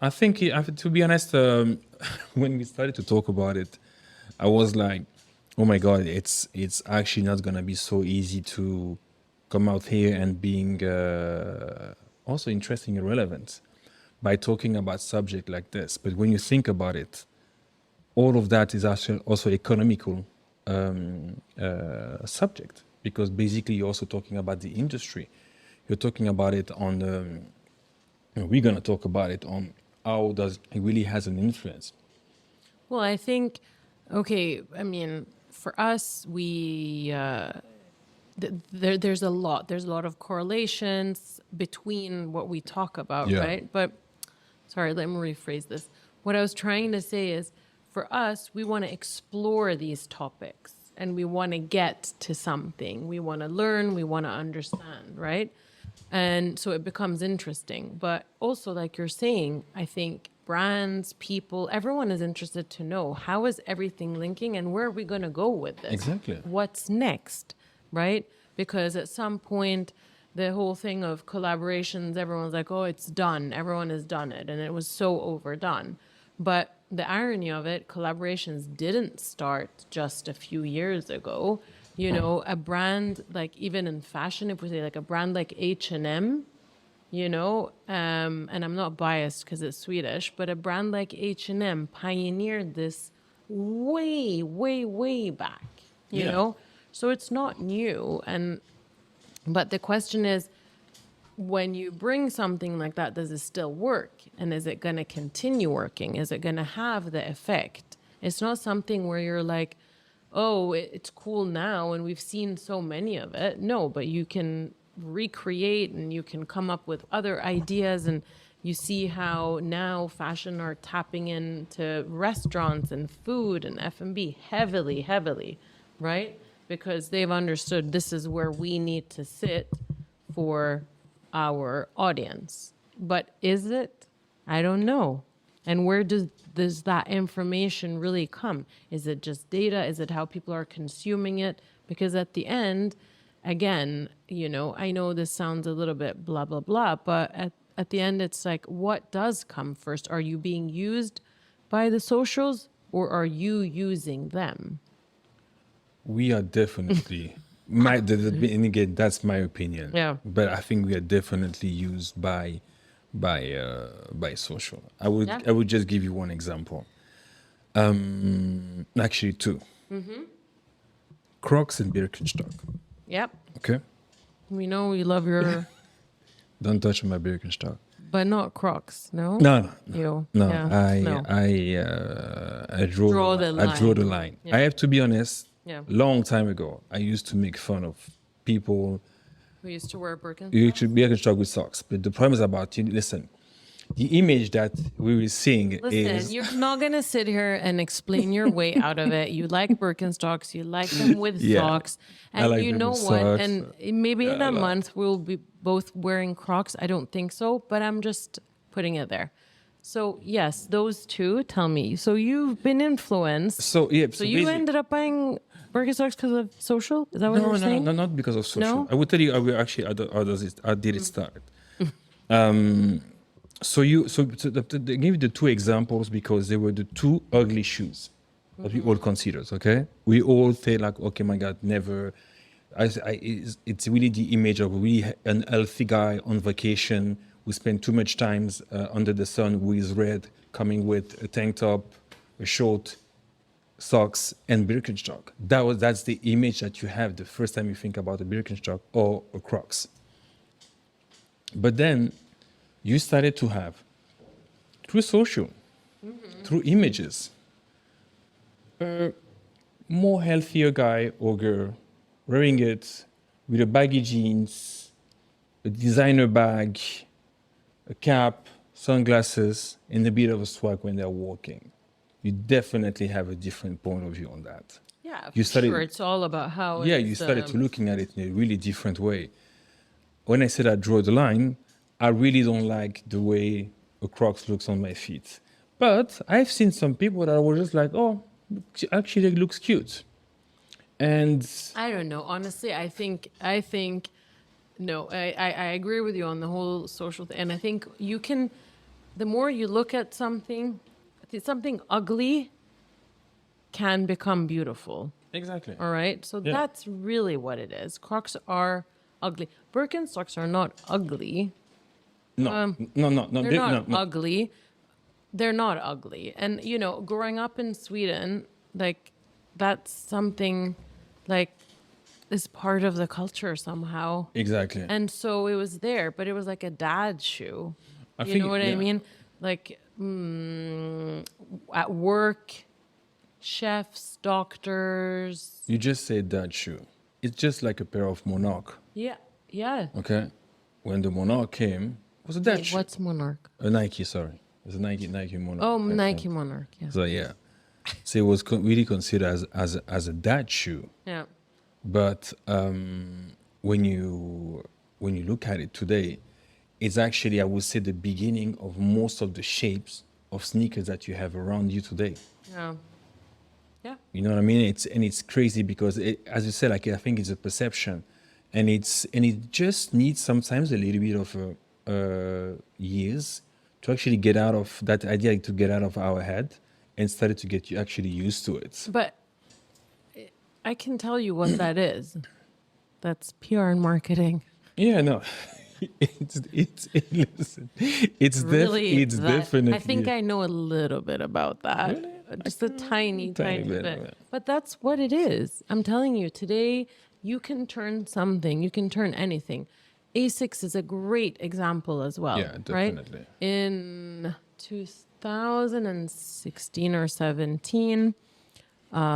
I think, to be honest, when we started to talk about it, I was like, "Oh my God, it's actually not gonna be so easy to come out here and being also interesting and relevant by talking about subject like this." But when you think about it, all of that is actually also economical subject, because basically you're also talking about the industry. You're talking about it on we're going to talk about it on how does it really has an influence. Well, I think, okay, I mean, for us, there's a lot. There's a lot of correlations between what we talk about, Yeah. right? But sorry, let me rephrase this. What I was trying to say is, for us, we want to explore these topics and we want to get to something. We want to learn, we want to understand, right? And so it becomes interesting. But also, like you're saying, I think brands, people, everyone is interested to know, how is everything linking and where are we going to go with this? Exactly. What's next, right? Because at some point, the whole thing of collaborations, everyone's like, oh, it's done. Everyone has done it. And it was so overdone. But the irony of it, collaborations didn't start just a few years ago. You know, a brand like, even in fashion, if we say like a brand like H&M, you know, and I'm not biased because it's Swedish, but a brand like H&M pioneered this way, way, way back, you Yeah. know? So it's not new. But the question is, when you bring something like that, does it still work? And is it going to continue working? Is it going to have the effect? It's not something where you're like, oh, it's cool now and we've seen so many of it. No, but you can recreate and you can come up with other ideas, and you see how now fashion are tapping into restaurants and food and F&B heavily, heavily, right? Because they've understood this is where we need to sit for our audience. But is it? I don't know. And where does that information really come? Is it just data? Is it how people are consuming it? Because at the end, again, you know, I know this sounds a little bit blah, blah, blah, but at the end, it's like, what does come first? Are you being used by the socials or are you using them? We are definitely and again, that's my opinion. Yeah. But I think we are definitely used by social. Yeah. I would just give you one example. Actually two. Crocs and Birkenstock. Yep. Okay? We know you love your, Don't touch my Birkenstock. but not Crocs, no? No, no, no. You. No, Yeah. No. I draw Draw the I draw the line. line. Yeah. I have to be honest. Yeah. Long time ago, I used to make fun of people We used to wear Birkenstocks. who should be Birkenstock with socks. But the problem is about you. Listen, the image that we were seeing Listen, is you're not going to sit here and explain your way out of it. You like Birkenstocks, you like them with yeah. socks. I And like you them know with what? socks. And maybe in a month we'll be both wearing Crocs. I don't think so, but I'm just putting it there. So, yes, those two, tell me. So, you've been influenced. So yeah. So, you ended up buying Birkenstocks because of social? Is that what no, you're no, saying? no, not because of social. No? I will tell you how did it start. They give you the two examples because they were the two ugly shoes that we all considered. Okay, we all say like, okay, my God, never. It's really the image of really an healthy guy on vacation who spent too much time under the sun, who is red, coming with a tank top, a short, socks, and Birkenstock. That's the image that you have the first time you think about a Birkenstock or a Crocs. But then you started to have, through social, through images, a more healthier guy or girl wearing it with a baggy jeans, a designer bag, a cap, sunglasses, and a bit of a swag when they're walking. You definitely have a different point of view on that. Yeah, You for started, sure. It's all about how yeah, it's, you started to looking at it in a really different way. When I said I draw the line, I really don't like the way a Crocs looks on my feet. But I've seen some people that were just like, oh, actually it looks cute. And I don't know. Honestly, I think no, I agree with you on the whole social thing. And I think you can the more you look at something ugly can become beautiful. Exactly. All right. So Yeah. that's really what it is. Crocs are ugly. Birkenstocks are not ugly. No, no. They're not No. ugly. They're not ugly. And, you know, growing up in Sweden, like, that's something, like, is part of the culture somehow. Exactly. And so it was there, but it was like a dad shoe. I You think, know what I yeah. mean? Like, at work, chefs, doctors. You just said that shoe. It's just like a pair of Monarch. Yeah. Yeah. Okay. When the Monarch came, it was a dad Wait, shoe. what's Monarch? A Nike, sorry. It's a Nike Monarch. Oh, I Nike think. Monarch. Yeah. So yeah. So it was really considered as a dad shoe. Yeah. But when you look at it today, it's actually, I would say, the beginning of most of the shapes of sneakers that you have around you today. Yeah. Yeah. You know what I mean? It's crazy because as you said, like, I think it's a perception, and it just needs sometimes a little bit of years to actually get out of that idea, to get out of our head and started to get you actually used to it. But I can tell you what that is. That's PR and marketing. Yeah, no, listen, it's Really, it's that- definitely. I think I know a little bit about that. Really? Just a tiny bit, bit. yeah. But that's what it is. I'm telling you, today you can turn something, you can turn anything. Asics is a great example as well. Yeah, right? definitely. In 2016 or 17,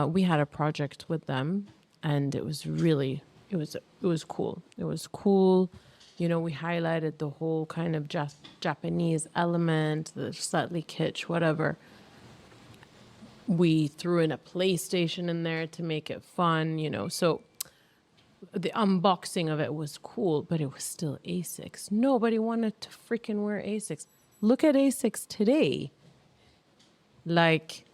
we had a project with them, and it was really it was cool. It was cool. You know, we highlighted the whole kind of Japanese element, the slightly kitsch, whatever. We threw in a PlayStation in there to make it fun, you know. So the unboxing of it was cool, but it was still Asics. Nobody wanted to freaking wear Asics. Look at Asics today. Like,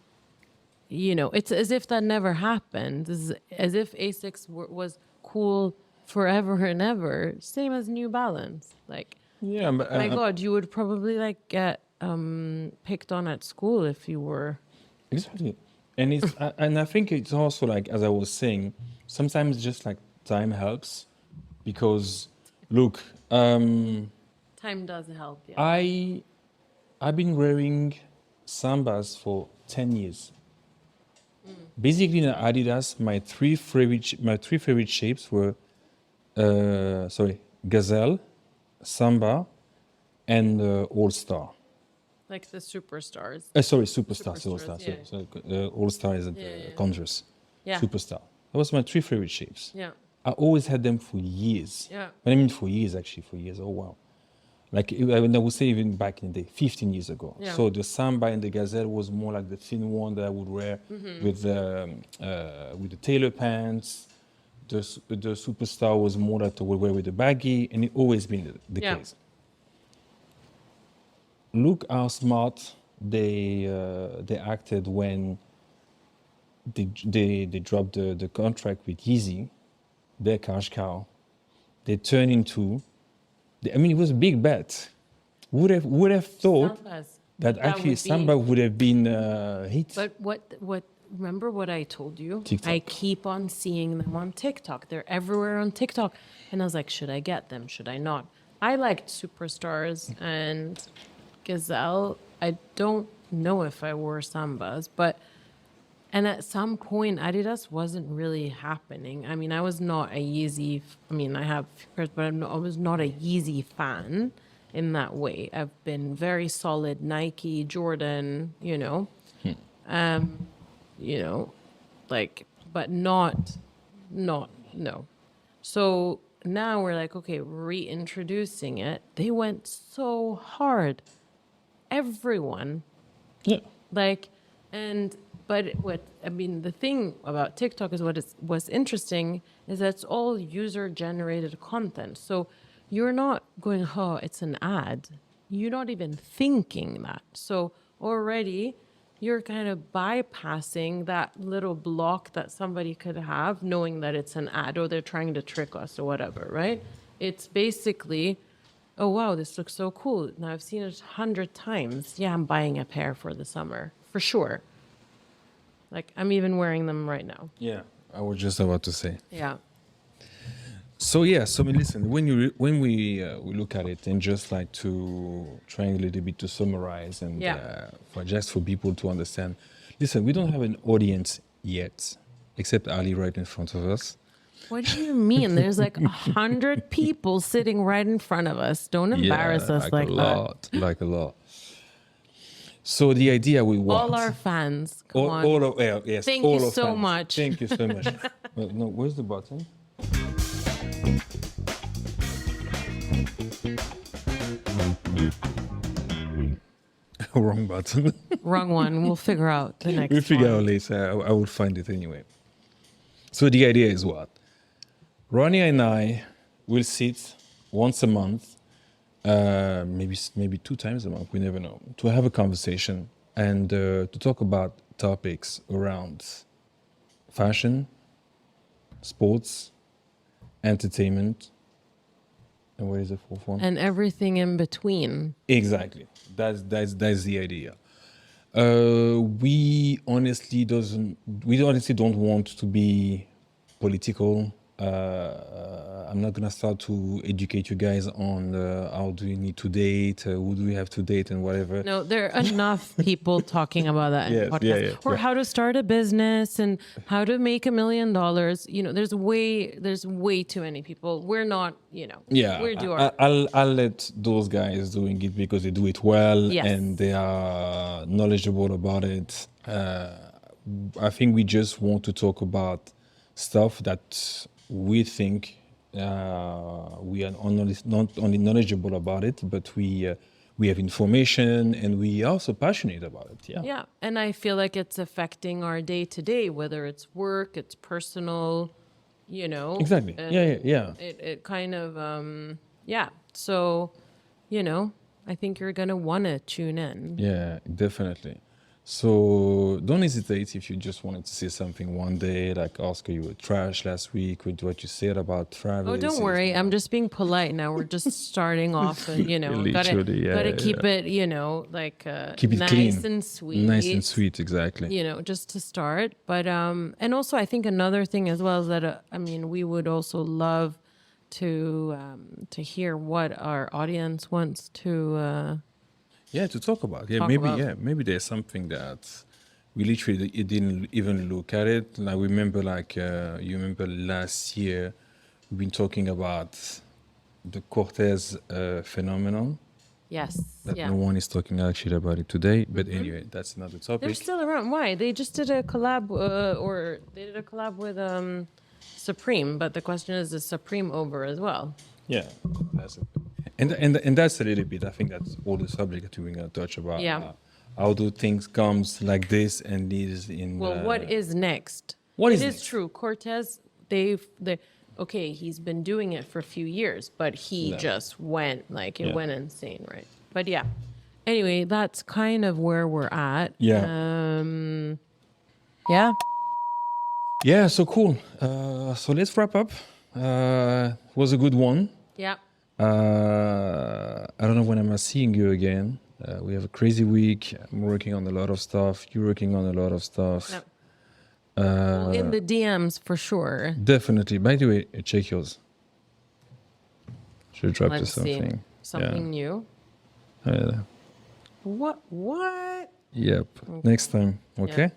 you know, it's as if that never happened. It's as if Asics was cool forever and ever. Same as New Balance. Like, Yeah, but my God, you would probably like get picked on at school if you were. exactly, and and I think it's also like, as I was saying, sometimes just like time helps, because look, Time does help, yeah. I've been wearing Sambas for 10 years. Basically, in Adidas, my three favorite shapes were Gazelle, Samba, and All Star. Like the superstars. Sorry, Superstar. Superstars, yeah. So, All Star is Converse. Yeah. Superstar. That was my three favorite shapes. Yeah. I always had them for years. Yeah. I mean, for years, actually, for years. Oh, wow. Like, I would say even back in the day, 15 years ago. Yeah. So the Samba and the Gazelle was more like the thin one that I would wear with the tailor pants. The Superstar was more that I would wear with the baggy, and it always been the Yeah. case. Look how smart they acted when they dropped the contract with Yeezy, their cash cow. They turned into, I mean, it was a big bet. Would have thought Sambas. that That actually would be- Samba would have been a hit. But what remember what I told you? TikTok. I keep on seeing them on TikTok. They're everywhere on TikTok. And I was like, should I get them? Should I not? I liked Superstars and Gazelle. I don't know if I wore Sambas, but and at some point Adidas wasn't really happening. I mean, I was not a Yeezy, I mean, I have pairs, but I was not a Yeezy fan in that way. I've been very solid Nike, Jordan, you know. You know, like, but not, no. So now we're like, okay, reintroducing it. They went so hard. Everyone, Yeah. like, but the thing about TikTok is what's interesting is that it's all user generated content. So you're not going, oh, it's an ad. You're not even thinking that. So already you're kind of bypassing that little block that somebody could have, knowing that it's an ad or they're trying to trick us or whatever, right? It's basically oh wow, this looks so cool. Now I've seen it 100 times. Yeah, I'm buying a pair for the summer for sure. Like I'm even wearing them right now. Yeah, I was just about to say. Yeah. So yeah, so I mean, listen, when we look at it and just like to try a little bit to summarize and Yeah. for people to understand. Listen, we don't have an audience yet, except Ali right in front of us. What do you mean? There's like 100 people sitting right in front of us. Don't embarrass us like a that. lot, like a lot. So the idea we want All our fans. Come on. all of yes, Thank all you of so fans. much. Thank you so much. Well, no, where's the button? Wrong button. Wrong one. We'll figure out the next We'll figure one. out later. I will find it anyway. So the idea is what? Ronnie and I will sit once a month, maybe 2 times a month, we never know, to have a conversation and to talk about topics around fashion, sports, entertainment, and what is the fourth one? And everything in between. Exactly. That's the idea. We honestly don't want to be political. I'm not gonna start to educate you guys on how do you need to date, who do you have to date, and whatever. No, there are enough people talking about that in Yes, podcasts. yeah, Or yeah. how to start a business and how to make $1 million. You know, there's way too many people. We're not, Yeah, we do our I'll let those guys doing it because they do it well Yes. and they are knowledgeable about it. I think we just want to talk about stuff that we think we are not only knowledgeable about it, but we have information and we are also passionate about it. Yeah. Yeah, and I feel like it's affecting our day to day, whether it's work, it's personal, Exactly. and Yeah. It kind of, yeah. So, I think you're gonna want to tune in. Yeah, definitely. So don't hesitate if you just wanted to say something one day, like Oscar, you were trash last week with what you said about travel. Oh, don't worry. I'm just being polite now. We're just starting off, and Literally, gotta yeah, keep it, like Keep it nice clean. and sweet. Nice and sweet, exactly. Just to start. But and also I think another thing as well is that we would also love to hear what our audience wants to. Yeah, to talk about. Yeah, Talk maybe. about. Yeah, maybe there's something that we literally you didn't even look at it. Like remember, you remember last year, we've been talking about the Cortez phenomenon. Yes. That Yeah. no one is talking actually about it today. But anyway, that's another They're topic. still around. Why? They just did a collab, or they did a collab with Supreme. But the question is Supreme over as well? Yeah, that's it. And that's a little bit. I think that's all the subject that we're gonna touch about. Yeah. How do things comes like this and is in? Well, what is next? What It is is next? true. Cortez, okay, he's been doing it for a few years, but he No. just went Yeah. went insane, right? But yeah. Anyway, that's kind of where we're at. Yeah. Yeah. Yeah. So cool. So let's wrap up. Was a good one. Yeah. I don't know when I'm seeing you again. We have a crazy week. I'm working on a lot of stuff. You're working on a lot of stuff. No. Well, in the DMs for sure. Definitely. By the way, check yours. Should drop you Let's something. see. Something new. Yeah. What? Yep. Next time. Okay.